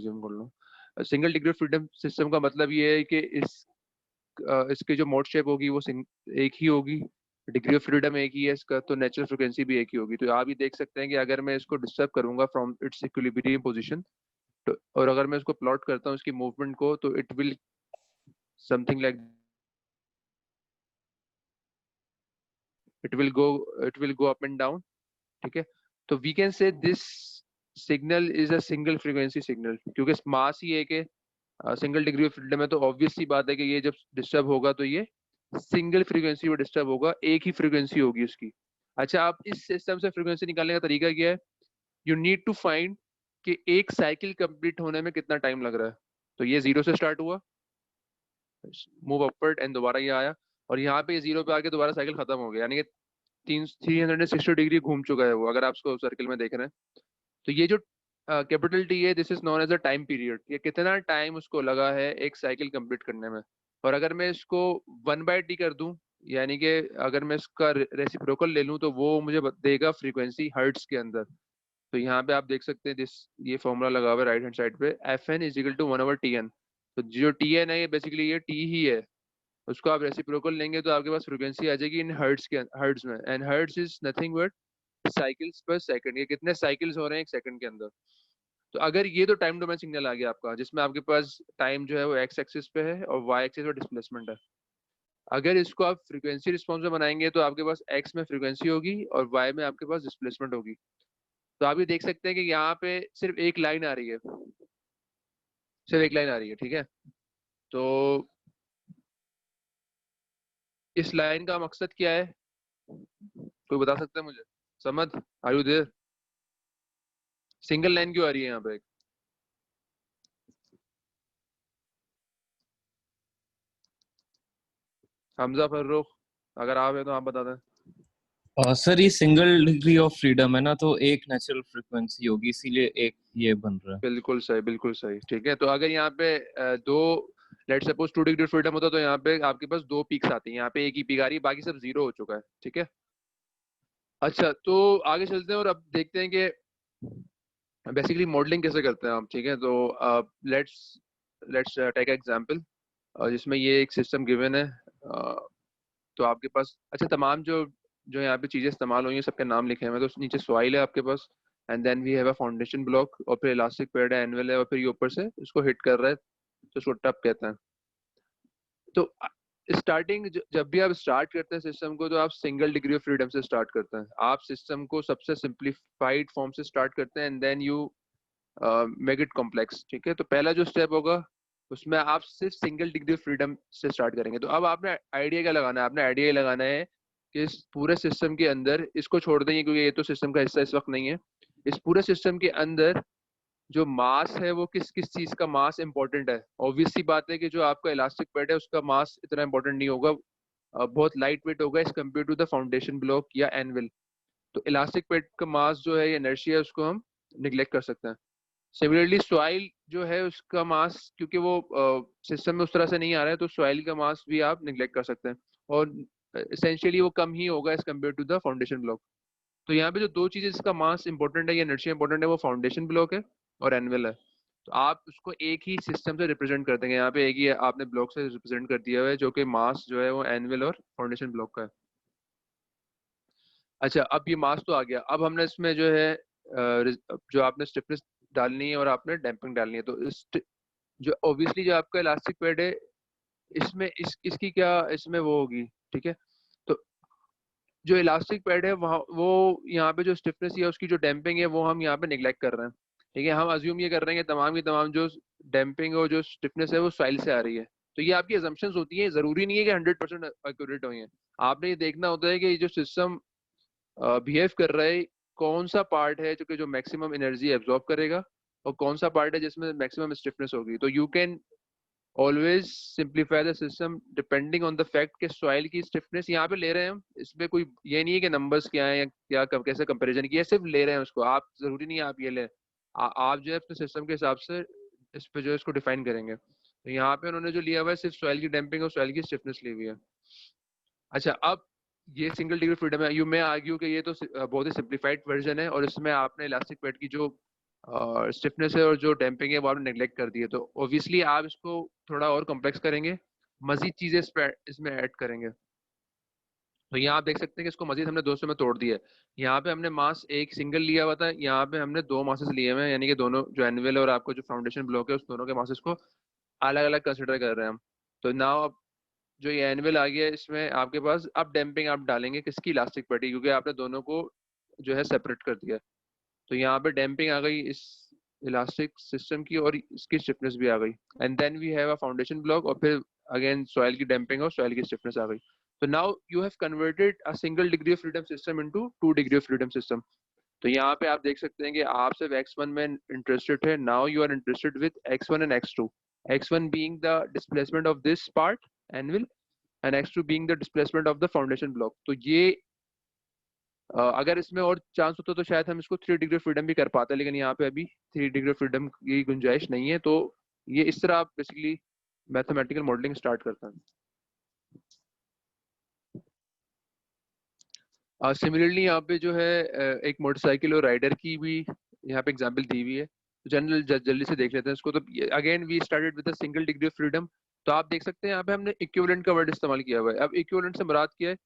Assume कर लो। Single degree of freedom system का मतलब ये है कि इसकी जो मोड शेप होगी वो एक ही होगी, डिग्री ऑफ फ्रीडम एक ही है इसका, तो नेचुरल फ्रीक्वेंसी भी एक ही होगी। तो आप ये देख सकते हैं कि अगर मैं इसको डिस्टर्ब करूंगा फ्रॉम इट्स इक्विलिब्रियम पोजीशन, तो और अगर मैं उसको प्लॉट करता हूँ इसकी मूवमेंट को, तो it will something like it will go up and down. ठीक है, तो we can say this signal is a single frequency signal, क्योंकि मास ही एक है, सिंगल डिग्री ऑफ फ्रीडम है, तो ऑब्वियस सी बात है कि ये जब डिस्टर्ब होगा तो ये सिंगल फ्रीक्वेंसी में डिस्टर्ब होगा, एक ही फ्रीक्वेंसी होगी उसकी। अच्छा, आप इस सिस्टम से फ्रीक्वेंसी निकालने का तरीका क्या है? यू नीड टू फाइंड कि एक साइकिल कंप्लीट होने में कितना टाइम लग रहा है। तो ये 0 से स्टार्ट हुआ, मूव अपवर्ड एंड दोबारा ये आया, और यहाँ पे ये 0 पे आके दोबारा साइकिल खत्म हो गया, यानी कि 360 डिग्री घूम चुका है वो, अगर आप उसको सर्कल में देख रहे हैं। तो ये जो कैपिटल टी है, this is known as a time period, ये कितना टाइम उसको लगा है एक साइकिल कंप्लीट करने में। और अगर मैं इसको 1/t कर दूं, यानी कि अगर मैं इसका रेसिप्रोकल ले लूं, तो वो मुझे देगा फ्रीक्वेंसी हर्ट्स के अंदर। तो यहाँ पे आप देख सकते हैं ये फॉर्मूला लगा हुआ है राइट हैंड साइड पे, F N is equal to 1/tn। तो जो टी एन है ये बेसिकली ये टी ही है, उसको आप रेसिप्रोकल लेंगे तो आपके पास फ्रीक्वेंसी आ जाएगी इन हर्ट्स में, and hertz is nothing but cycles per second, ये कितने साइकिल्स हो रहे हैं एक सेकंड के अंदर। तो अगर ये तो टाइम डोमेन सिग्नल आ गया आपका, जिसमें आपके पास टाइम जो है वो एक्स एक्सिस पे है और वाई एक्सिस पे डिस्प्लेसमेंट है। अगर इसको आप फ्रीक्वेंसी रिस्पॉन्स में बनाएंगे तो आपके पास एक्स में फ्रीक्वेंसी होगी और वाई में आपके पास डिस्प्लेसमेंट होगी। तो आप ये देख सकते हैं कि यहाँ पे सिर्फ एक लाइन आ रही है, सिर्फ एक लाइन आ रही है। ठीक है, तो इस लाइन का मकसद क्या है, कोई बता सकता है मुझे? Samad, are you there? Single line क्यों आ रही है यहाँ पे? हमजा, फर्रुख, अगर आप है तो आप बता दें। सर ये सिंगल डिग्री ऑफ फ्रीडम है ना, तो एक नेचुरल फ्रीक्वेंसी होगी, इसीलिए एक ये बन रहा है। बिल्कुल सही, बिल्कुल सही। ठीक है, तो अगर यहाँ पे दो, लेट सपोज 2 डिग्री फ्रीडम होता तो यहाँ पे आपके पास 2 पीक्स आती हैं, यहाँ पे एक ही पीक आ रही है, बाकी सब 0 हो चुका है। ठीक है, अच्छा तो आगे चलते हैं और अब देखते हैं कि बेसिकली मॉडलिंग कैसे करते हैं आप। ठीक है, तो लेट्स लेट्स टेक एग्जांपल, जिसमें ये एक सिस्टम गिवन है। तो आपके पास अच्छा तमाम जो जो यहाँ पे चीजें इस्तेमाल हुई हैं सबके नाम लिखे हैं। तो नीचे सॉइल है आपके पास, and then we have a foundation block, और फिर इलास्टिक पैड है, एनुअल है, और फिर ये ऊपर से इसको हिट कर रहा है, तो इसको टप कहते हैं। तो स्टार्टिंग जब भी आप स्टार्ट करते हैं सिस्टम को, तो आप सिंगल डिग्री ऑफ फ्रीडम से स्टार्ट करते हैं। आप सिस्टम को सबसे सिंप्लीफाइड फॉर्म से स्टार्ट करते हैं, and then you make it complex. ठीक है, तो पहला जो स्टेप होगा उसमें आप सिर्फ सिंगल डिग्री ऑफ फ्रीडम से स्टार्ट करेंगे। तो अब आपने आइडिया क्या लगाना है? आपने आइडिया ये लगाना है कि इस पूरे सिस्टम के अंदर, इसको छोड़ देंगे क्योंकि ये तो सिस्टम का हिस्सा इस वक्त नहीं है, इस पूरे सिस्टम के अंदर जो मास है वो किस किस चीज का मास इंपॉर्टेंट है। ऑब्वियस सी बात है कि जो आपका इलास्टिक पैड है उसका मास इतना इंपॉर्टेंट नहीं होगा, बहुत लाइट वेट होगा as compared to the foundation block या एनविल। तो इलास्टिक पैड का मास जो है या इनर्शिया है उसको हम निग्लेक्ट कर सकते हैं। सिमिलरली सॉइल जो है उसका मास, क्योंकि वो सिस्टम में उस तरह से नहीं आ रहा है, तो सॉइल का मास भी आप निग्लेक्ट कर सकते हैं, और एसेंशियली वो कम ही होगा as compared to the foundation block. तो यहाँ पे जो दो चीजें जिसका मास इंपॉर्टेंट है या इनर्शिया इंपॉर्टेंट है, वो फाउंडेशन ब्लॉक है और एनवेल है। तो आप उसको एक ही सिस्टम से रिप्रेजेंट कर देंगे, यहाँ पे एक ही आपने ब्लॉक से रिप्रेजेंट कर दिया हुआ है, जो कि मास जो है वो एनवेल और फाउंडेशन ब्लॉक का है। अच्छा, अब ये मास तो आ गया, अब हमने इसमें जो है जो आपने स्टिफनेस डालनी है और आपने डैम्पिंग डालनी है। तो इस जो ऑब्वियसली जो आपका इलास्टिक पैड है, इसमें इसकी क्या इसमें वो होगी। ठीक है, तो जो इलास्टिक पैड है वहाँ वो यहाँ पे जो स्टिफनेस है उसकी जो डैम्पिंग है वो हम यहाँ पे निगलेक्ट कर रहे हैं। ठीक है, हम अज्यूम ये कर रहे हैं कि तमाम की तमाम जो डैम्पिंग और जो स्टिफनेस है वो सॉइल से आ रही है। तो ये आपकी असम्पशंस होती है, जरूरी नहीं है कि 100% एक्यूरेट हुई है। आपने ये देखना होता है कि ये जो सिस्टम बिहेव कर रहा है, कौन सा पार्ट है जो कि जो मैक्सिमम एनर्जी एब्जॉर्ब करेगा, और कौन सा पार्ट है जिसमें मैक्सिमम स्टिफनेस होगी। तो you can always simplify the system depending on the fact कि सॉइल की स्टिफनेस यहाँ पे ले रहे हैं हम, इसमें कोई ये नहीं है कि नंबर्स क्या है या क्या कैसे कंपैरिजन किया, सिर्फ ले रहे हैं उसको। आप जरूरी नहीं है आप ये लें, आप जो है अपने सिस्टम के हिसाब से इस पे जो है इसको डिफाइन करेंगे। तो यहाँ पे उन्होंने जो लिया हुआ है सिर्फ सॉइल की डैम्पिंग और सॉइल की स्टिफनेस ली हुई है। अच्छा, अब ये सिंगल डिग्री फ्रीडम है, यू मे आर्ग्यू कि ये तो बहुत ही सिंप्लीफाइड वर्जन है, और इसमें आपने इलास्टिक पैड की जो और स्टिफनेस है और जो डैम्पिंग है वो आपने नेग्लेक्ट कर दी है, तो ऑब्वियसली आप इसको थोड़ा और कॉम्प्लेक्स करेंगे, मजीद चीजें इसमें ऐड करेंगे। तो यहाँ आप देख सकते हैं कि इसको मजीद हमने 200 में तोड़ दिया है। यहाँ पे हमने मास एक सिंगल लिया हुआ था, यहाँ पे हमने दो मासेस लिए हुए हैं, यानी कि दोनों जो एनुअल और आपको जो फाउंडेशन ब्लॉक है उस दोनों के मासेस को अलग अलग कंसिडर कर रहे हैं हम। तो नाउ अब जो ये एनुअल आ गया है इसमें आपके पास अब डैम्पिंग आप डालेंगे किसकी, इलास्टिक पट्टी, क्योंकि आपने दोनों को जो है सेपरेट कर दिया है। तो यहाँ पे डैम्पिंग आ गई इस इलास्टिक सिस्टम की और इसकी स्टिफनेस भी आ गई, and then we have a foundation block, और फिर अगेन सॉइल की डैम्पिंग और सॉइल की स्टिफनेस आ गई। तो now you have converted a single degree of freedom system into 2 degree of freedom system. तो यहाँ पे आप देख सकते हैं कि आप सिर्फ x1 में इंटरेस्टेड है, now you are interested with x1 and x2, x1 being the displacement of this part anvil and x2 being the displacement of the foundation block। तो ये अगर इसमें और चांस होता तो शायद हम इसको 3 डिग्री फ्रीडम भी कर पाते, लेकिन यहाँ पे अभी 3 डिग्री फ्रीडम की गुंजाइश नहीं है। तो ये इस तरह आप बेसिकली मैथमेटिकल मॉडलिंग स्टार्ट करते हैं। सिमिलरली यहाँ पे जो है एक मोटरसाइकिल और राइडर की भी यहाँ पे एग्जांपल दी हुई है, तो जनरल जल्दी से देख लेते हैं इसको। तो again we started with a single degree of freedom. तो आप देख सकते हैं यहाँ पे हमने इक्विवेलेंट का वर्ड इस्तेमाल किया हुआ है। अब इक्विवेलेंट से मुराद क्या है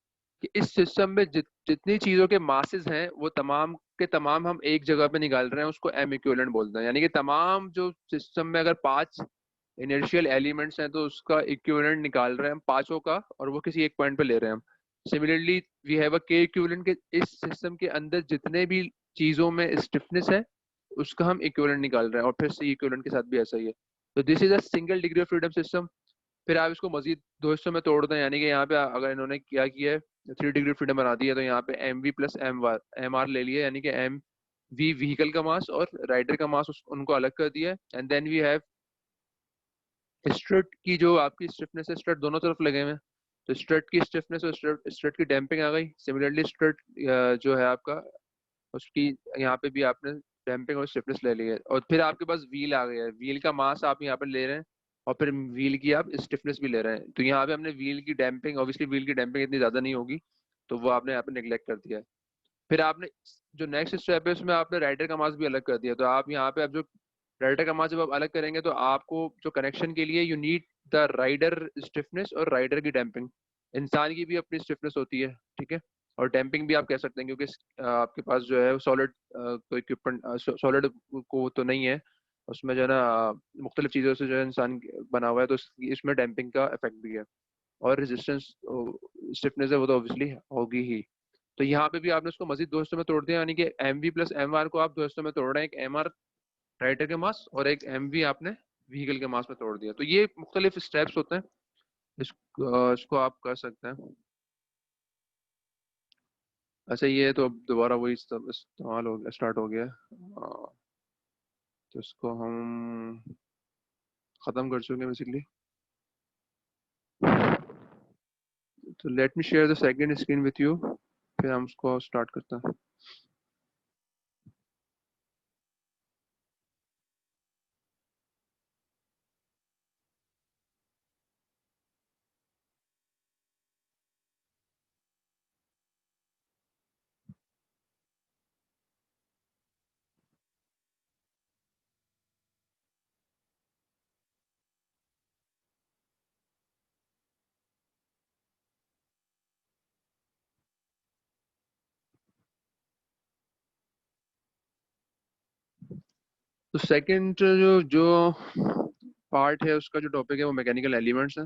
कि इस सिस्टम में जितनी चीजों के मासेस हैं वो तमाम के तमाम हम एक जगह पे निकाल रहे हैं, उसको एम इक्विवेलेंट बोलते हैं। यानी कि तमाम जो सिस्टम में अगर 5 इनर्शियल एलिमेंट्स हैं तो उसका इक्विवेलेंट निकाल रहे हैं हम पांचों का, और वो किसी एक पॉइंट पे ले रहे हैं हम। सिमिलरली वी हैव अ के इक्विवेलेंट के इस सिस्टम के अंदर जितने भी चीजों में स्टिफनेस है उसका हम इक्विवेलेंट निकाल रहे हैं, और फिर सी इक्विवेलेंट के साथ भी ऐसा ही है। तो this is a single degree of freedom system. फिर आप इसको मजीद दो हिस्सों में तोड़ दें, यानी कि यहाँ पे अगर इन्होंने क्या किया है 3 डिग्री फ्रीडम बना दी है, तो यहाँ पे M V plus M R ले लिया, यानी कि एम वी व्हीकल का मास और राइडर का मास उनको अलग कर दिया है। And then we have strut की जो आपकी स्टिफनेस है, स्ट्रट दोनों तरफ लगे हुए हैं, तो स्ट्रट की स्टिफनेस और स्ट्रट की डैम्पिंग आ गई। सिमिलरली स्ट्रट जो है आपका उसकी यहाँ पे भी आपने डैम्पिंग और स्टिफनेस ले ली है, और फिर आपके पास व्हील आ गया है, व्हील का मास आप यहाँ पे ले रहे हैं और फिर व्हील की आप स्टिफनेस भी ले रहे हैं। तो यहाँ पे हमने व्हील की डैम्पिंग, ऑब्वियसली व्हील की डैम्पिंग इतनी ज्यादा नहीं होगी, तो वो आपने यहाँ पे निगलेक्ट कर दिया है। फिर आपने जो नेक्स्ट स्टेप है उसमें आपने राइडर का मास भी अलग कर दिया। तो आप यहाँ पे अब जो राइडर का मास जब आप अलग करेंगे तो आपको जो कनेक्शन के लिए you need the rider stiffness और राइडर की डैम्पिंग। इंसान की भी अपनी स्टिफनेस होती है, ठीक है, और डैम्पिंग भी आप कह सकते हैं, क्योंकि आपके पास जो है सॉलिड कोई इक्विपमेंट सॉलिड को तो नहीं है, उसमें जो है ना मुख्तलिफ चीज़ों से जो है इंसान बना हुआ है, तो इसमें डैम्पिंग का इफेक्ट भी है। और रेजिस्टेंस स्टिफनेस है वो तो ऑब्वियसली होगी ही। तो यहाँ पे भी आपने उसको मजीद दो हिस्सों में तोड़ दिया, यानी कि M V plus M R को आप दो हिस्सों में तोड़ रहे हैं, एक एम आर राइडर के मास और एक एम वी आपने व्हीकल के मास में तोड़ दिया। तो ये मुख्तलिफ स्टेप्स होते हैं, इसको आप कर सकते हैं। अच्छा ये तो अब दोबारा वही इस्तेमाल हो गया, स्टार्ट हो गया। तो इसको हम ख़त्म कर चुके हैं बेसिकली। तो let me share the second screen with you, फिर हम उसको स्टार्ट करते हैं। तो सेकंड जो जो पार्ट है उसका जो टॉपिक है वो मैकेनिकल एलिमेंट्स है।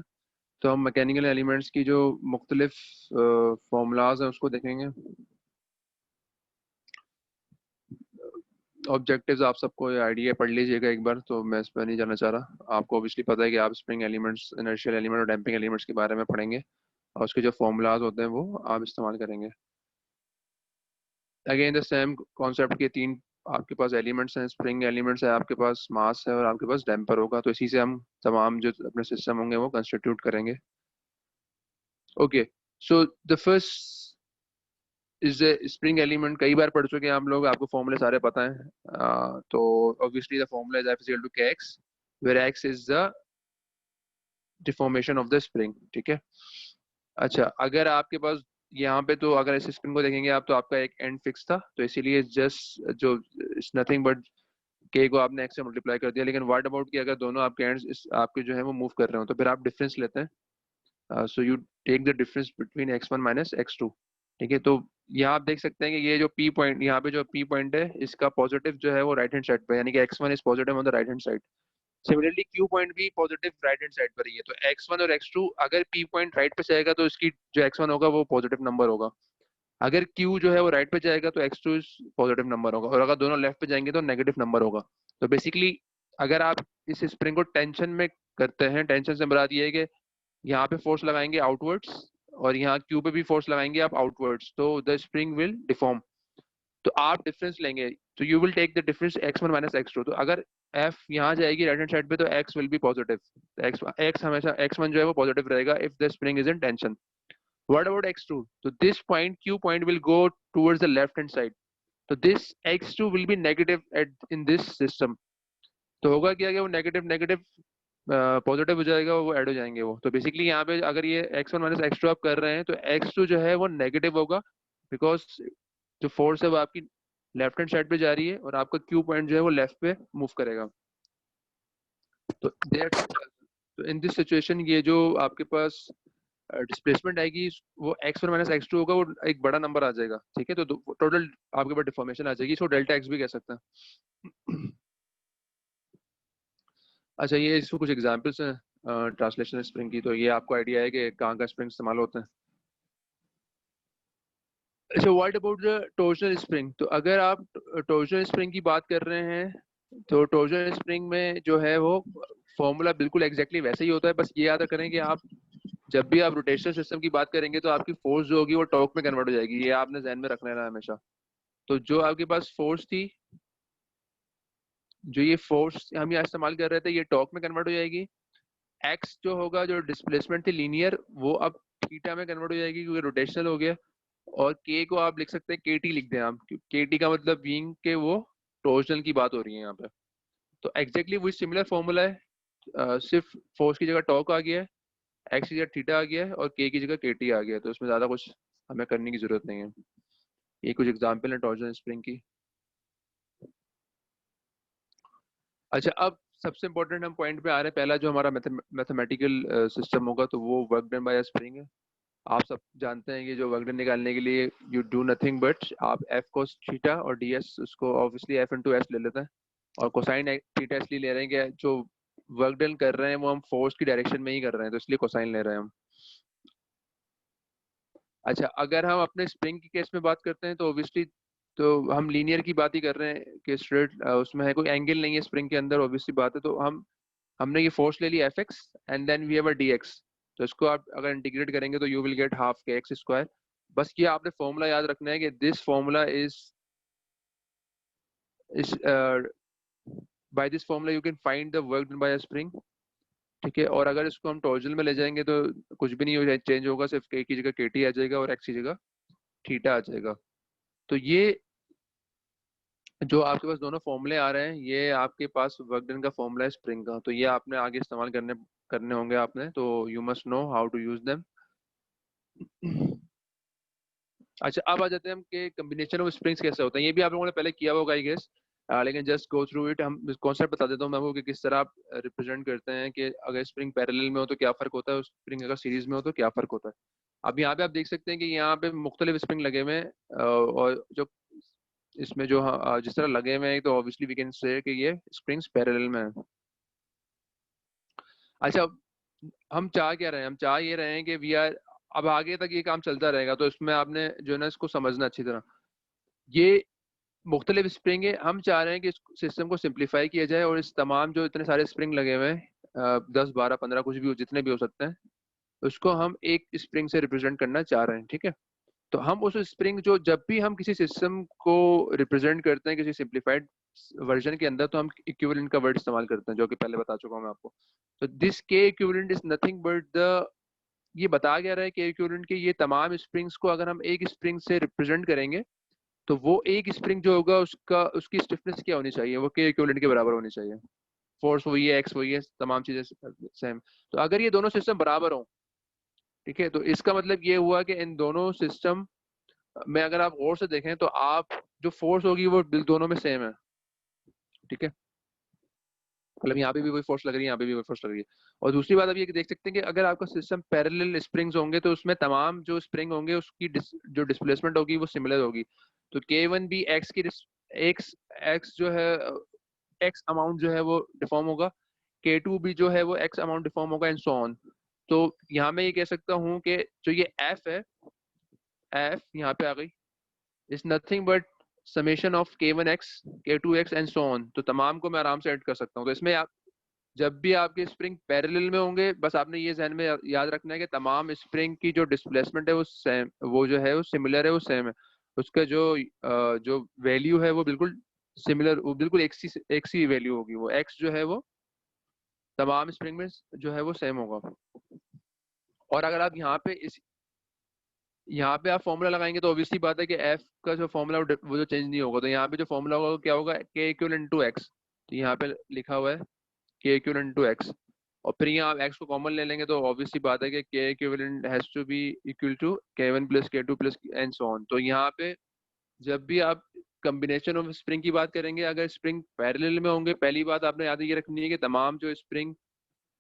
तो हम मैकेनिकल एलिमेंट्स की जो मुख्तलिफ फॉर्मूलाज हैं उसको देखेंगे। ऑब्जेक्टिव्स आप सबको ये आइडिया पढ़ लीजिएगा एक बार, तो मैं इस पर नहीं जाना चाह रहा। आपको ऑब्वियसली पता है कि आप स्प्रिंग एलिमेंट्स, इनर्शियल एलिमेंट और डैम्पिंग एलिमेंट्स के बारे में पढ़ेंगे, और उसके जो फॉर्मूलाज होते हैं वो आप इस्तेमाल करेंगे। अगेन द सेम कॉन्सेप्ट के तीन आपके पास एलिमेंट्स हैं, स्प्रिंग एलिमेंट्स है, आपके पास मास है और आपके पास डैम्पर होगा। तो इसी से हम तमाम जो अपने सिस्टम होंगे वो कंस्टिट्यूट करेंगे। Okay, so the first is spring element. कई बार पढ़ चुके हैं आप लोग, आपको फॉर्मूले सारे पता हैं। तो obviously the formula is F = kx, where x is the deformation of the spring, ठीक है। अच्छा, अगर आपके पास यहाँ पे, तो अगर इस स्प्रिंग को देखेंगे आप, तो आपका एक एंड फिक्स था, तो इसीलिए जस्ट जो इट्स नथिंग बट के को आपने एक्स से मल्टीप्लाई कर दिया, लेकिन व्हाट अबाउट कि अगर दोनों आपके एंड्स आपके जो है वो मूव कर रहे हो, तो फिर आप डिफरेंस लेते हैं। So you take the difference between x1 minus x2। ठीक है, तो यहाँ आप देख सकते हैं कि ये जो p पॉइंट, यहाँ पे जो p पॉइंट है इसका पॉजिटिव जो है वो राइट हैंड साइड पे, यानी कि x1 is positive on the right hand side. Similarly q point भी पॉजिटिव राइट हैंड साइड पर ही है, तो x1 और x2 अगर p पॉइंट राइट पे जाएगा तो इसकी जो x1 होगा वो पॉजिटिव नंबर होगा, अगर q जो है वो राइट पे जाएगा तो x2 पॉजिटिव नंबर होगा, और अगर दोनों लेफ्ट पे जाएंगे तो नेगेटिव नंबर होगा। तो बेसिकली अगर आप इस स्प्रिंग को टेंशन में करते हैं, टेंशन से मुराद ये है कि यहाँ पे फोर्स लगाएंगे आउटवर्ड्स और यहाँ क्यू पे भी फोर्स लगाएंगे आप आउटवर्ड्स, तो द स्प्रिंग विल डिफॉर्म। तो आप डिफरेंस लेंगे, तो you will take the difference x1 minus x2। तो अगर f यहाँ जाएगी राइट हैंड साइड पे तो x will be positive, x हमेशा x1 जो है वो पॉजिटिव रहेगा if the spring is in tension. What about x2? तो this point q point will go towards the left hand side, तो this x2 will be negative at in this system. तो होगा क्या कि वो नेगेटिव नेगेटिव पॉजिटिव हो जाएगा, वो ऐड हो जाएंगे वो। तो बेसिकली यहाँ पे अगर ये x1 माइनस x2 आप कर रहे हैं तो x2 जो है वो नेगेटिव होगा, बिकॉज जो फोर्स है वो आपकी लेफ्ट हैंड साइड पे जा रही है और आपका क्यू पॉइंट जो है वो लेफ्ट पे मूव करेगा। तो तो इन दिस सिचुएशन ये जो आपके पास डिस्प्लेसमेंट आएगी वो x1 माइनस x2 होगा, वो एक बड़ा नंबर आ जाएगा। ठीक है, तो टोटल आपके पास डिफॉर्मेशन आ जाएगी, इसको डेल्टा x भी कह सकते हैं। अच्छा, ये इसको कुछ एग्जांपल्स हैं ट्रांसलेशन स्प्रिंग की, तो ये आपको आइडिया है कि कहाँ का स्प्रिंग इस्तेमाल होते हैं। अच्छा, what about the torsional spring? तो अगर आप टॉर्जनल स्प्रिंग की बात कर रहे हैं तो टॉर्जनल स्प्रिंग में जो है वो फॉर्मूला बिल्कुल एग्जैक्टली वैसे ही होता है, बस ये याद करें कि आप जब भी आप रोटेशनल सिस्टम की बात करेंगे तो आपकी फोर्स जो होगी वो टॉर्क में कन्वर्ट हो जाएगी, ये आपने ध्यान में रखना है हमेशा। तो जो आपके पास फोर्स थी, जो ये फोर्स हम यहाँ इस्तेमाल कर रहे थे, ये टॉर्क में कन्वर्ट हो जाएगी। एक्स जो होगा, जो डिस्प्लेसमेंट थी लीनियर, वो अब थीटा में कन्वर्ट हो जाएगी क्योंकि रोटेशनल हो गया। और के को आप लिख सकते हैं के टी लिख दें आप, के टी का मतलब बीइंग के वो टॉर्जनल की बात हो रही है यहाँ पे। तो एग्जैक्टली वही सिमिलर फॉर्मूला है, सिर्फ फोर्स की जगह टॉर्क आ गया है, एक्स की जगह थीटा आ गया है और के की जगह के टी आ गया है, तो इसमें ज्यादा कुछ हमें करने की जरूरत नहीं है। ये कुछ एग्जाम्पल है टॉर्जनल स्प्रिंग की। अच्छा, अब सबसे इंपॉर्टेंट हम पॉइंट पे आ रहे हैं। पहला जो हमारा मैथमेटिकल सिस्टम होगा तो वो वर्क डन बाय स्प्रिंग है। आप सब जानते हैं कि जो वर्क डन निकालने के लिए यू डू नथिंग बट आप एफ कोस थीटा और डी एस, उसको ऑब्वियसली एफ इंटू एस ले लेते हैं, और कोसाइन थीटा इसलिए ले रहे हैं कि जो वर्क डन कर रहे हैं वो हम फोर्स की डायरेक्शन में ही कर रहे हैं, तो इसलिए कोसाइन ले रहे हैं हम। अच्छा, अगर हम अपने स्प्रिंग की केस में बात करते हैं तो ऑब्वियसली तो हम लीनियर की बात ही कर रहे हैं कि स्ट्रेट उसमें है, कोई एंगल नहीं है स्प्रिंग के अंदर, ऑब्वियसली बात है। तो हमने ये फोर्स ले ली F x and then we have a d x, तो इसको आप अगर इंटीग्रेट करेंगे तो you will get half k x square. बस ये आपने फॉर्मूला याद रखना है कि this formula is by this formula you can find the work done by a spring. ठीक है, और अगर इसको हम टॉर्जनल में ले जाएंगे तो कुछ भी नहीं हो चेंज होगा, सिर्फ के की जगह के टी आ जाएगा और एक्स की जगह थीटा आ जाएगा। तो ये जो आपके पास दोनों फॉर्मूले आ रहे हैं ये आपके पास वर्क डन का फॉर्मूला है स्प्रिंग का, तो ये आपने आगे इस्तेमाल करने करने होंगे आपने, तो you must know how to use them. अच्छा, अब आ जाते हैं हम कि कॉम्बिनेशन ऑफ स्प्रिंग्स कैसे होता है। ये भी आप लोगों ने पहले किया होगा आई गेस, लेकिन जस्ट गो थ्रू इट। हम कॉन्सेप्ट बता देता हूँ मैं आपको कि किस तरह आप रिप्रेजेंट करते हैं कि अगर स्प्रिंग पैरेलल में हो तो क्या फर्क होता है, स्प्रिंग अगर सीरीज में हो तो क्या फर्क होता है। अब यहाँ पे आप देख सकते हैं कि यहाँ पे मुख्तलिफ स्प्रिंग लगे हुए हैं, और जो इसमें जो जिस तरह लगे हुए हैं तो ऑब्वियसली वी कैन से कि ये स्प्रिंग्स पैरेलल में है। अच्छा, हम चाह क्या रहे हैं? हम चाह ये रहे हैं कि वी आर, अब आगे तक ये काम चलता रहेगा, तो इसमें आपने जो है ना इसको समझना अच्छी तरह। ये मुख्तलिफ स्प्रिंग है, हम चाह रहे हैं कि इस सिस्टम को सिंप्लीफाई किया जाए और इस तमाम जो इतने सारे स्प्रिंग लगे हुए हैं 10 12 15 कुछ भी हो, जितने भी हो सकते हैं, उसको हम एक स्प्रिंग से रिप्रेजेंट करना चाह रहे हैं। ठीक है, तो हम उस स्प्रिंग जो जब भी हम किसी सिस्टम को रिप्रेजेंट करते हैं किसी सिंप्लीफाइड वर्जन के अंदर, तो हम इक्विवेलेंट का वर्ड इस्तेमाल करते हैं, जो कि पहले बता चुका हूँ मैं आपको। तो दिस के equivalent is nothing but the, ये बता गया रहा है कि इक्विवेलेंट के ये तमाम स्प्रिंग्स को अगर हम एक स्प्रिंग से रिप्रेजेंट करेंगे तो वो एक स्प्रिंग जो होगा उसका उसकी स्टिफनेस क्या होनी चाहिए, वो के इक्विवेलेंट के बराबर होनी चाहिए। फोर्स वही है, एक्स वही है, तमाम चीजें सेम। तो अगर ये दोनों सिस्टम बराबर हो, ठीक है, तो इसका मतलब ये हुआ कि इन दोनों सिस्टम में अगर आप गौर से देखें तो आप जो फोर्स होगी वो दोनों में सेम है। ठीक है, मतलब यहाँ पे भी वही फोर्स लग रही है, यहाँ पे भी वही फोर्स लग रही है। और दूसरी बात आप ये देख सकते हैं कि अगर आपका सिस्टम पैरेलल स्प्रिंग्स होंगे तो उसमें तमाम जो स्प्रिंग होंगे उसकी जो डिस्प्लेसमेंट होगी वो सिमिलर होगी। तो K1 भी एक्स की एक्स एक्स जो है एक्स अमाउंट जो है वो डिफॉर्म होगा, K2 भी जो है वो एक्स अमाउंट डिफॉर्म होगा, एंड सो ऑन। तो यहाँ मैं ये कह सकता हूँ कि जो ये एफ है, एफ यहाँ पे आ गई, is nothing but summation of K1x K2x and so on. तो तमाम को मैं आराम से ऐड कर सकता हूँ। तो इसमें आप जब भी आपके स्प्रिंग पैरेलल में होंगे, बस आपने ये ध्यान में याद रखना है कि तमाम स्प्रिंग की जो डिस्प्लेसमेंट है वो सेम, वो जो है वो सिमिलर है, वो सेम है। उसका जो वैल्यू है वो बिल्कुल सिमिलर, वो बिल्कुल एक सी वैल्यू होगी, वो एक्स जो है वो तमाम स्प्रिंग में जो है वो सेम होगा। और अगर आप यहाँ पे आप फॉर्मूला लगाएंगे तो ऑब्वियसली बात है कि एफ का जो फॉर्मूला वो जो चेंज नहीं होगा। तो यहाँ पे जो फॉर्मूला होगा वो क्या होगा, के इक्वलेंट टू एक्स। तो यहाँ पे लिखा हुआ है के इक्वलेंट टू एक्स, और फिर यहाँ आप एक्स को कॉमन ले लेंगे तो ऑब्वियसली बात है कि K equivalent has to be equal to K1 plus K2 plus and so on. तो यहाँ पे जब भी आप कॉम्बिनेशन ऑफ स्प्रिंग की बात करेंगे, अगर स्प्रिंग पैरेलल में होंगे, पहली बात आपने याद ये रखनी है कि तमाम जो स्प्रिंग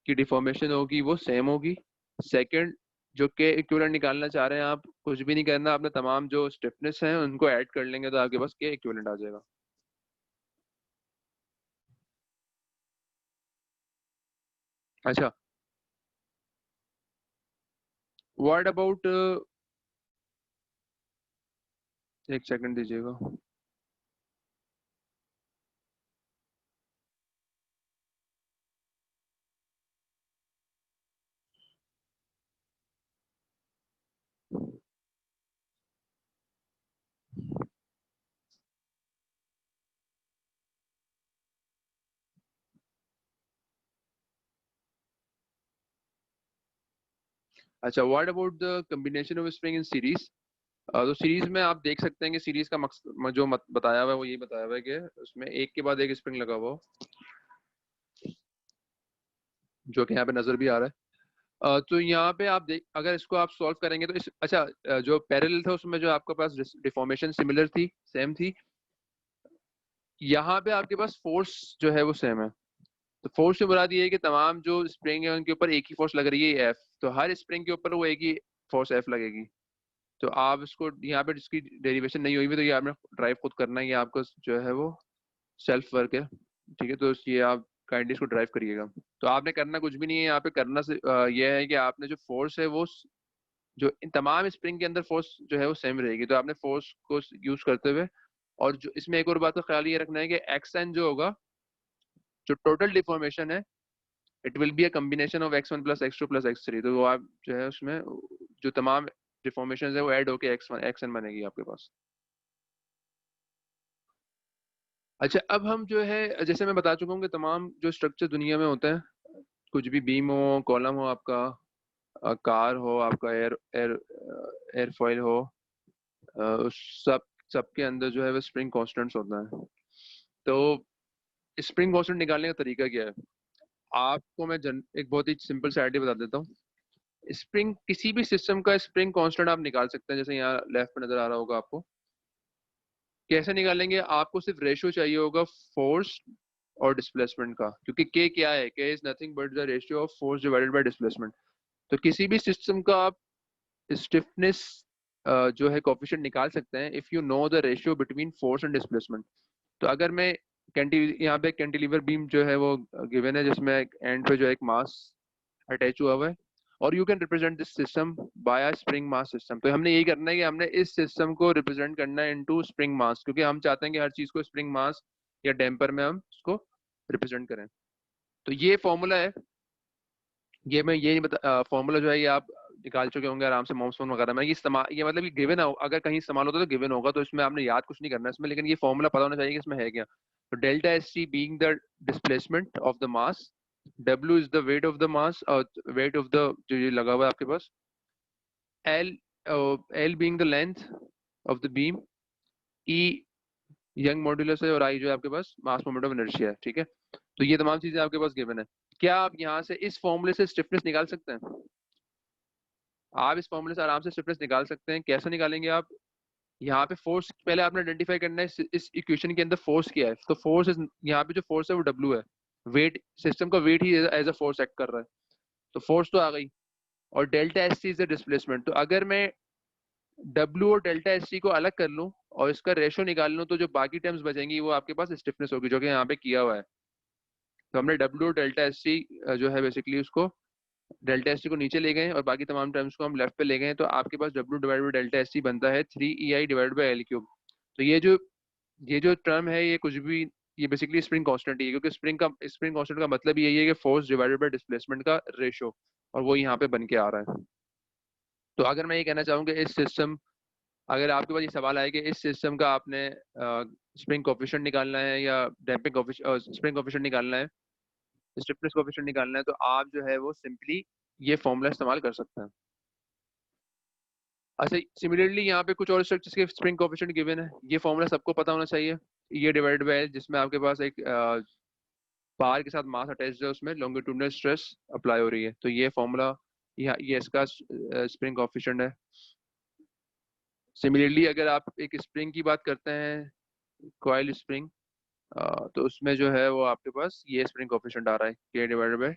की डिफॉर्मेशन होगी वो सेम होगी। सेकंड, जो के इक्विवेलेंट निकालना चाह रहे हैं आप, कुछ भी नहीं करना, आपने तमाम जो स्टिफनेस हैं उनको ऐड कर लेंगे तो आपके पास के इक्विवेलेंट आ जाएगा। अच्छा, व्हाट अबाउट, एक सेकंड दीजिएगा। अच्छा, what about the combination of spring in series. तो सीरीज में आप देख सकते हैं कि सीरीज का मकसद जो बताया हुआ है वो यही बताया हुआ है कि उसमें एक के बाद एक स्प्रिंग लगा हुआ हो, जो कि यहाँ पे नजर भी आ रहा है। तो यहाँ पे आप देख, अगर इसको आप सॉल्व करेंगे तो अच्छा, जो पैरेलल था उसमें जो आपके पास डिफॉर्मेशन सिमिलर थी, सेम थी, यहाँ पे आपके पास फोर्स जो है वो सेम है। तो फोर्स से मुराद ये है कि तमाम जो स्प्रिंग है उनके ऊपर एक ही फोर्स लग रही है, एफ। तो हर स्प्रिंग के ऊपर वो एक ही फोर्स एफ लगेगी। तो आप इसको यहाँ पे जिसकी डेरिवेशन नहीं हुई भी, तो ये आपने ड्राइव खुद करना है, ये आपका जो है वो सेल्फ वर्क है। ठीक है, तो ये आप काइंडली इसको ड्राइव करिएगा। तो आपने करना कुछ भी नहीं है यहाँ पे, करना से यह है कि आपने जो फोर्स है वो जो इन तमाम स्प्रिंग के अंदर फोर्स जो है वो सेम रहेगी, तो आपने फोर्स को यूज करते हुए, और जो इसमें एक और बात का ख्याल ये रखना है कि एक्स एन जो होगा, जो टोटल डिफॉर्मेशन है, it will be a combination of x1 plus x2 plus x3। तो वो आप जो है उसमें जो तमाम डिफॉर्मेशन है वो ऐड होके x1 xn बनेगी आपके पास। अच्छा, अब हम जो है, जैसे मैं बता चुका हूँ कि तमाम जो स्ट्रक्चर दुनिया में होते हैं, कुछ भी बीम हो, कॉलम हो आपका, कार हो आपका, एयर एयर एयरफॉइल हो, उस सबके अंदर जो है वो स्प्रिंग कॉन्स्टेंट्स होता है। तो स्प्रिंग कांस्टेंट निकालने का तरीका क्या है, आपको मैं एक बहुत ही सिंपल सा आइडिया बता देता हूँ। स्प्रिंग, किसी भी सिस्टम का स्प्रिंग कांस्टेंट आप निकाल सकते हैं, जैसे यहाँ लेफ्ट में नजर आ रहा होगा आपको। कैसे निकालेंगे, आपको सिर्फ रेशियो चाहिए होगा फोर्स और डिस्प्लेसमेंट का, क्योंकि के क्या है, के is nothing but the ratio of force divided by displacement. तो किसी भी सिस्टम का आप स्टिफनेस जो है कोफिशिएंट निकाल सकते हैं if you know the ratio between force and displacement. तो अगर मैं यहाँ पे कैंटिलीवर बीम जो है वो गिवन है, जिसमें एंड पे जो एक मास अटैच हुआ हुआ है, और you can represent this system by a spring mass system. तो हमने यही करना है कि हमने इस सिस्टम को रिप्रेजेंट करना है इनटू स्प्रिंग मास, क्योंकि हम चाहते हैं कि हर चीज को स्प्रिंग मास या डैम्पर में हम उसको रिप्रेजेंट करें। तो ये फॉर्मूला है, ये मैं ये नहीं बता, फॉर्मूला जो है ये आप निकाल चुके होंगे आराम से मॉम्स फोन वगैरह में। ये इस्तेमाल, ये मतलब ये गिवन है, अगर कहीं इस्तेमाल होता है तो गिवन होगा, तो इसमें आपने याद कुछ नहीं करना है इसमें, लेकिन ये फॉर्मूला पता होना चाहिए कि इसमें है क्या। तो delta S T being the displacement of the mass, W is the weight of the mass, और वेट ऑफ द जो ये लगा हुआ है आपके पास, L L being the length of the beam, E Young modulus है, और आई जो है आपके पास मास मोमेंट ऑफ इनर्शिया है। ठीक है, तो ये तमाम चीजें आपके पास गिवन है। क्या आप यहाँ से इस फॉर्मूले से स्टिफनेस निकाल सकते हैं? आप इस फॉर्मूले से आराम से स्टिफनेस निकाल सकते हैं। कैसे निकालेंगे आप, यहाँ पे फोर्स पहले आपने आइडेंटिफाई करना है इस इक्वेशन के अंदर फोर्स क्या है। तो फोर्स यहाँ पे जो फोर्स है वो डब्ल्यू है। वेट, सिस्टम का वेट ही एज अ फोर्स एक्ट कर रहा है। तो फोर्स तो आ गई। और delta S C is the displacement. तो अगर मैं डब्ल्यू और डेल्टा एस सी को अलग कर लूँ और इसका रेशो निकाल लूँ, तो जो बाकी टर्म्स बचेंगी वो आपके पास स्टिफनेस होगी, जो कि यहाँ पे किया हुआ है। तो हमने डब्ल्यू और डेल्टा एस सी जो है बेसिकली उसको डेल्टा एस सी को नीचे ले गए और बाकी तमाम टर्म्स को हम लेफ्ट पे ले गए। तो आपके पास W divide by delta S C बनता है 3 EI divide by L cube. तो ये जो टर्म है ये कुछ भी, ये बेसिकली स्प्रिंग कांस्टेंट ही है, क्योंकि स्प्रिंग कांस्टेंट का मतलब यही है कि फोर्स डिवाइडेड बाय डिस्प्लेसमेंट का रेशो, और वो यहाँ पे बन के आ रहा है। तो अगर मैं ये कहना चाहूँ कि इस सिस्टम, अगर आपके पास ये सवाल आए कि इस सिस्टम का आपने स्प्रिंग कोफिशिएंट निकालना है या डैम्पिंग कोफिशिएंट, स्प्रिंग कोफिशिएंट निकालना है, स्टिफनेस कोफिशिएंट निकालना है, तो आप जो है वो सिंपली ये फॉर्मूला इस्तेमाल कर सकते हैं। अच्छा, सिमिलरली यहाँ पे कुछ और स्ट्रक्चर्स के स्प्रिंग कोफिशिएंट गिवन है। ये फॉर्मूला सबको पता होना चाहिए। ये डिवाइड बाय, जिसमें आपके पास एक बार के साथ मास अटैच्ड है, उसमें लॉन्गिट्यूडिनल स्ट्रेस अप्लाई हो रही है। तो ये फॉर्मूला, ये इसका स्प्रिंग कोफिशिएंट है। सिमिलरली अगर आप एक स्प्रिंग की बात करते हैं, कॉइल स्प्रिंग, तो उसमें जो है वो आपके पास ये स्प्रिंग कोफिशिएंट आ रहा है, के divided by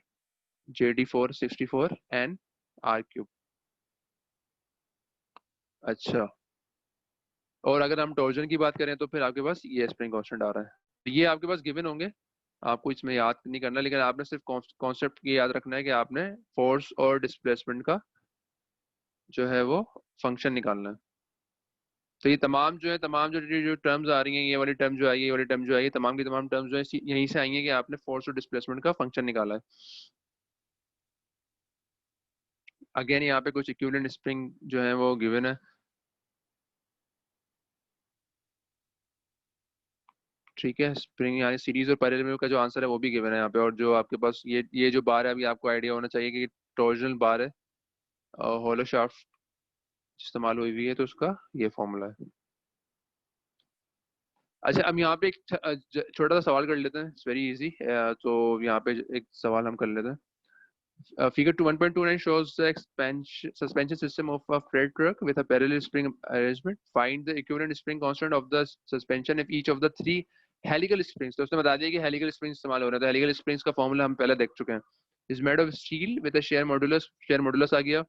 JD464 N R³ अच्छा, और अगर हम टॉर्जन की बात करें तो फिर आपके पास ये स्प्रिंग कांस्टेंट आ रहा है। तो ये आपके पास गिवन होंगे, आपको इसमें याद नहीं करना, लेकिन आपने सिर्फ कॉन्सेप्ट ये याद रखना है कि आपने फोर्स और डिस्प्लेसमेंट का जो है वो फंक्शन निकालना है। तो ये तमाम जो है, तमाम जो टर्म्स आ रही हैं, ये वाली टर्म जो आई है, ये वाली टर्म जो आई है, तमाम की तमाम टर्म्स जो है यहीं से आई है कि आपने फोर्स और डिस्प्लेसमेंट का फंक्शन निकाला है। अगेन यहाँ पे कुछ इक्विवेलेंट स्प्रिंग जो है वो गिवन है। ठीक है, स्प्रिंग यानी सीरीज और पैरेलल का जो आंसर है वो भी गिवन है यहाँ पे। और जो आपके पास ये जो बार है, अभी आपको आइडिया होना चाहिए कि टॉर्जनल बार है, हॉलो शाफ्ट इस्तेमाल हुई हुई है, तो उसका ये फॉर्मूला है। अच्छा, अब यहाँ पे एक छोटा सा सवाल कर लेते हैं, इट्स वेरी इजी। तो यहाँ पे एक सवाल हम कर लेते हैं। Figure 1.29 shows the suspension system of a freight truck with a parallel spring arrangement. Find the equivalent spring constant of the suspension if each of the three helical springs. तो उसने बता दिया कि helical springs इस्तेमाल हो रहे हैं। तो helical springs का फॉर्मूला हम पहले देख चुके हैं। Is made of steel with a shear modulus. Shear modulus आ गया।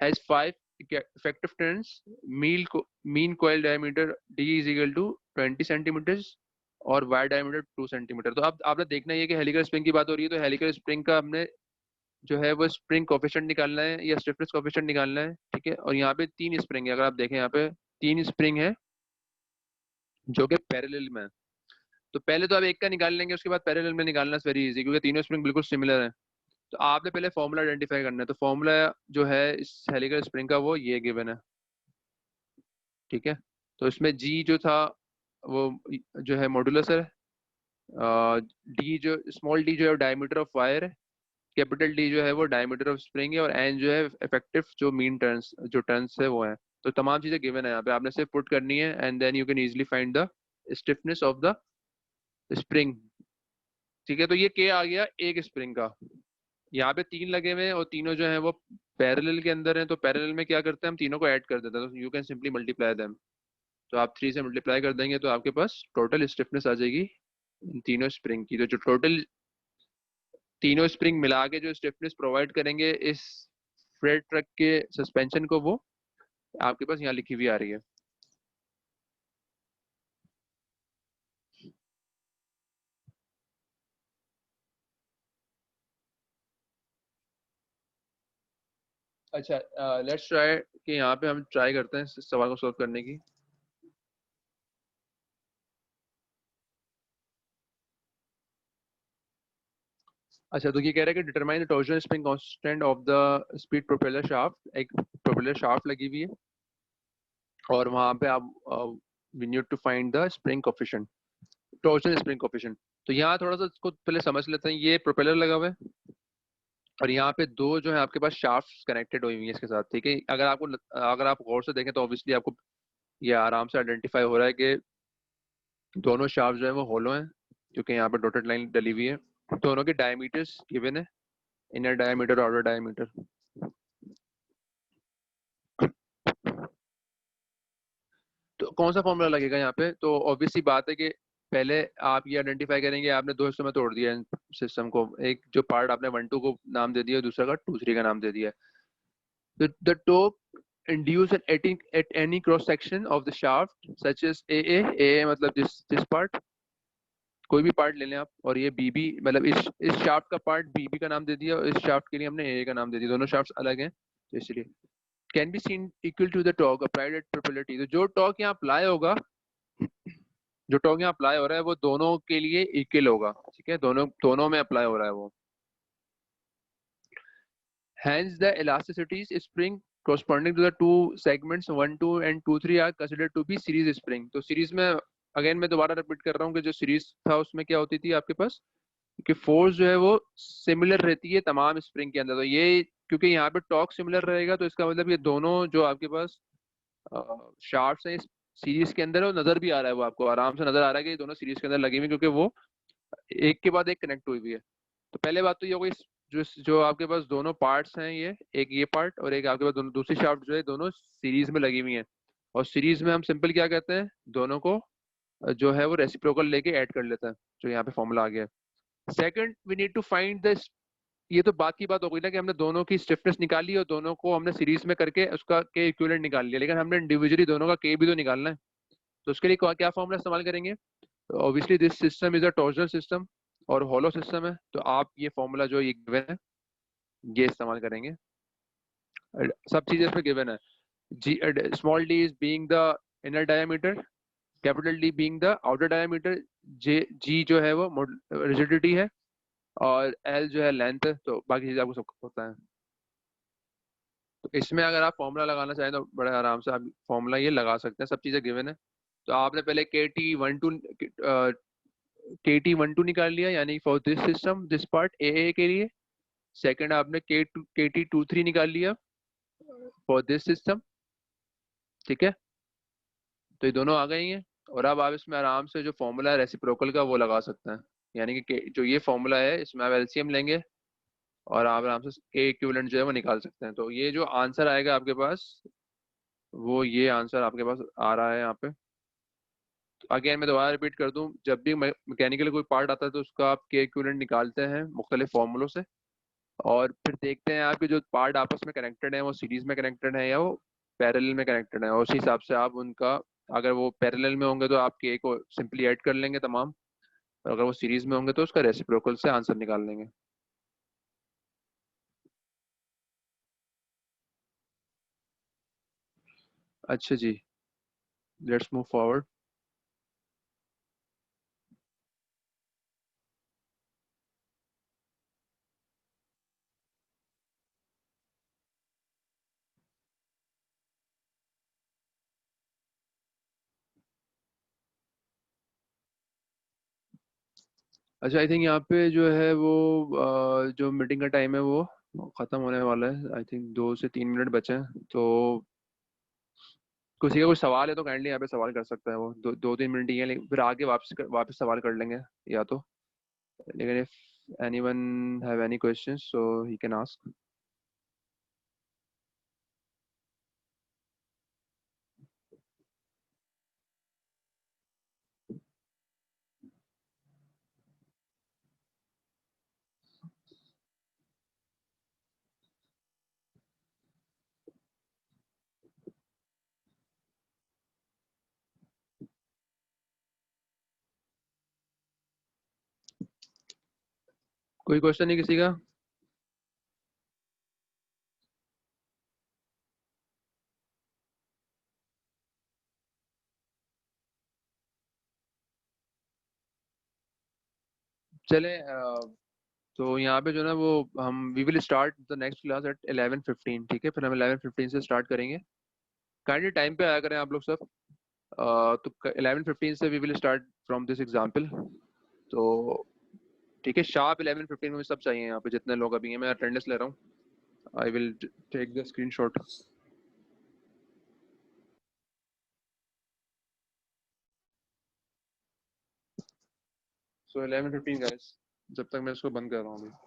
Has 5 effective turns. Mean coil diameter D is equal to 20 centimeters और वायर डायमीटर 2 सेंटीमीटर। तो अब आपने देखना है कि हेलिकल स्प्रिंग की बात हो रही है, तो हेलिकल स्प्रिंग का हमने जो है वो स्प्रिंग कोफिशिएंट निकालना है या स्टिफनेस कोफिशिएंट निकालना है। ठीक है, और यहाँ पे 3 स्प्रिंग है, अगर आप देखें यहाँ पे 3 स्प्रिंग है जो कि पैरेलल में है। तो पहले तो आप एक का निकाल लेंगे, उसके बाद पैरेलल में निकालना वेरी इजी, क्योंकि तीनों स्प्रिंग बिल्कुल सिमिलर है। तो आपने पहले फॉर्मूला आइडेंटिफाई करना है। तो फॉर्मूला जो है इस हेलिकल स्प्रिंग का वो ये गिवन है। ठीक है, तो इसमें जी जो था वो जो है मॉडुलस है, डी जो स्मॉल डी जो है डायमीटर ऑफ वायर है, कैपिटल डी जो है वो डायमीटर ऑफ स्प्रिंग है, और एन जो है इफेक्टिव जो मीन टर्न्स जो टर्न्स है वो है। तो तमाम चीजें गिवन है यहाँ पे, आपने सिर्फ पुट करनी है and then you can easily find the stiffness of the spring. ठीक है, तो ये के आ गया एक स्प्रिंग का। यहाँ पे 3 लगे हुए हैं और तीनों जो है वो पैरेलल के अंदर हैं। तो पैरेलल में क्या करते हैं, हम तीनों को ऐड कर देते हैं। तो you can simply multiply them. तो आप 3 से मल्टीप्लाई कर देंगे तो आपके पास टोटल स्टिफनेस आ जाएगी इन तीनों स्प्रिंग की। तो जो टोटल तीनों स्प्रिंग मिला के जो स्टिफनेस प्रोवाइड करेंगे इस फ्रेट ट्रक के सस्पेंशन को, वो आपके पास यहाँ लिखी हुई आ रही है। अच्छा, लेट्स ट्राई कि यहाँ पे हम ट्राई करते हैं इस सवाल को सॉल्व करने की। अच्छा, तो ये कह रहा है कि determine the torsional spring constant of the speed propeller shaft. एक प्रोपेलर शाफ्ट लगी हुई है और वहां पे आप we need to find the spring coefficient, torsional spring coefficient. तो यहाँ थोड़ा सा इसको पहले समझ लेते हैं। ये प्रोपेलर लगा हुआ है और यहाँ पे दो जो है आपके पास शाफ्ट कनेक्टेड हुई हुई है इसके साथ। ठीक है, अगर आप गौर से देखें तो ऑब्वियसली आपको ये आराम से आइडेंटिफाई हो रहा है कि दोनों शाफ्ट जो है वो होलो हैं, क्योंकि यहाँ पे डॉटेड लाइन डली हुई है। दोनों के डायमीटर्स गिवन है, इनर डायमीटर और आउटर डायमीटर। कौन सा फॉर्मूला लगेगा यहाँ पे? तो ऑब्वियसली बात है कि पहले आप ये आइडेंटिफाई करेंगे आपने दो हिस्सों में तोड़ दिया है सिस्टम को। एक जो पार्ट आपने 1 2 को नाम दे दिया, दूसरा का 2 3 का नाम दे दिया। The torque induced at any cross section of the shaft such as AA मतलब this part, कोई भी पार्ट ले लें आप, और ये BB मतलब इस शाफ्ट का पार्ट BB का नाम दे दिया और इस शाफ्ट के लिए हमने AA का नाम दे दिया, दोनों शाफ्ट अलग हैं तो इसलिए can be seen equal to the torque applied at propeller T। तो जो टॉर्क यहाँ अप्लाई होगा, जो टॉर्क यहाँ अप्लाई हो रहा है वो दोनों के लिए इक्वल होगा, ठीक है, दोनों में अप्लाई हो रहा है वो। Hence, the elasticities spring corresponding to the two segments 1 2 and 2 3 are considered to be series spring। तो सीरीज में अगेन मैं दोबारा रिपीट कर रहा हूँ कि जो सीरीज था उसमें क्या होती थी आपके पास कि फोर्स जो है वो सिमिलर रहती है तमाम स्प्रिंग के अंदर। तो ये क्योंकि यहाँ पे टॉर्क सिमिलर रहेगा तो इसका मतलब ये दोनों जो आपके पास शाफ्ट्स हैं सीरीज के अंदर है, वो नजर भी आ रहा है, वो आपको आराम से नजर आ रहा है कि ये दोनों सीरीज के अंदर लगी हुई क्योंकि वो एक के बाद एक कनेक्ट हुई हुई है। तो पहले बात तो ये हो गई, जो आपके पास दोनों पार्ट्स हैं, एक ये पार्ट और एक आपके पास दोनों दूसरी शाफ्ट जो है दोनों सीरीज में लगी हुई हैं। और सीरीज में हम सिंपल क्या कहते हैं, दोनों को जो है वो रेसिप्रोकल लेके ऐड कर लेते हैं, जो यहाँ पे फॉर्मूला आ गया। Second we need to find the, ये तो बात की बात हो गई ना कि हमने दोनों की स्टिफनेस निकाली और दोनों को हमने सीरीज में करके उसका के इक्विवेलेंट निकाल लिया, लेकिन हमने इंडिविजुअली दोनों का के भी तो निकालना है। तो उसके लिए क्या फॉर्मूला इस्तेमाल करेंगे? तो obviously this system is a torsional system और हॉलो सिस्टम है, तो आप ये फॉर्मूला जो ये गिवन है ये इस्तेमाल करेंगे। सब चीजें इसमें गिवन है। जी small d is being the inner diameter, capital D being the outer diameter, J G जो है वो रिजिडिटी है और एल जो है लेंथ है। तो बाकी चीजें आपको सब पता है। तो इसमें अगर आप फॉर्मूला लगाना चाहें तो बड़े आराम से आप फॉर्मूला ये लगा सकते हैं, सब चीजें गिवन है। तो आपने पहले के टी 1 2 निकाल लिया, यानी for this system this part A के लिए। सेकंड आपने के टी 2 3 निकाल लिया फॉर दिस सिस्टम, ठीक है। तो ये दोनों आ गई हैं और अब आप इसमें आराम से जो फॉर्मूला है रेसिप्रोकल का वो लगा सकते हैं, यानी कि जो ये फॉर्मूला है इसमें आप एलसीएम लेंगे और आप आराम से के इक्विवेलेंट जो है वो निकाल सकते हैं। तो ये जो आंसर आएगा आपके पास वो ये आंसर आपके पास आ रहा है यहाँ पे। अगेन मैं दोबारा रिपीट कर दूं, जब भी मैकेनिकल कोई पार्ट आता है तो उसका आप के इक्विवेलेंट निकालते हैं मुख्तलिफ फॉर्मूलों से और फिर देखते हैं आपके जो पार्ट आपस में कनेक्टेड है वो सीरीज में कनेक्टेड है या वो पैरेलल में कनेक्टेड है, और उसी हिसाब से आप उनका, अगर वो पैरेलल में होंगे तो आप के को सिंपली ऐड कर लेंगे तमाम, और अगर वो सीरीज में होंगे तो उसका रेसिप्रोकल से आंसर निकाल लेंगे। अच्छा जी, लेट्स मूव फॉरवर्ड। अच्छा आई थिंक यहाँ पे जो है वो जो मीटिंग का टाइम है वो खत्म होने वाला है। आई थिंक 2 से 3 मिनट बचे हैं, तो किसी का कोई सवाल है तो काइंडली यहाँ पे सवाल कर सकता है वो। 2 3 मिनट ही है, लेकिन फिर आगे वापस सवाल कर लेंगे या तो, लेकिन if anyone have any questions so he can ask. कोई क्वेश्चन नहीं किसी का? चले तो यहाँ पे जो ना वो हम we will start the next class at 11:15, ठीक है, फिर हम 11:15 से स्टार्ट करेंगे। काइंडली टाइम पे आया करें आप लोग सब। तो 11:15 से we will start from this example. तो ठीक है, शार्प 11:15 में सब चाहिए यहाँ पे जितने लोग अभी हैं। मैं अटेंडेंस ले रहा हूँ, I will take the screenshot. So 11:15 guys, जब तक मैं इसको बंद कर रहा हूँ अभी।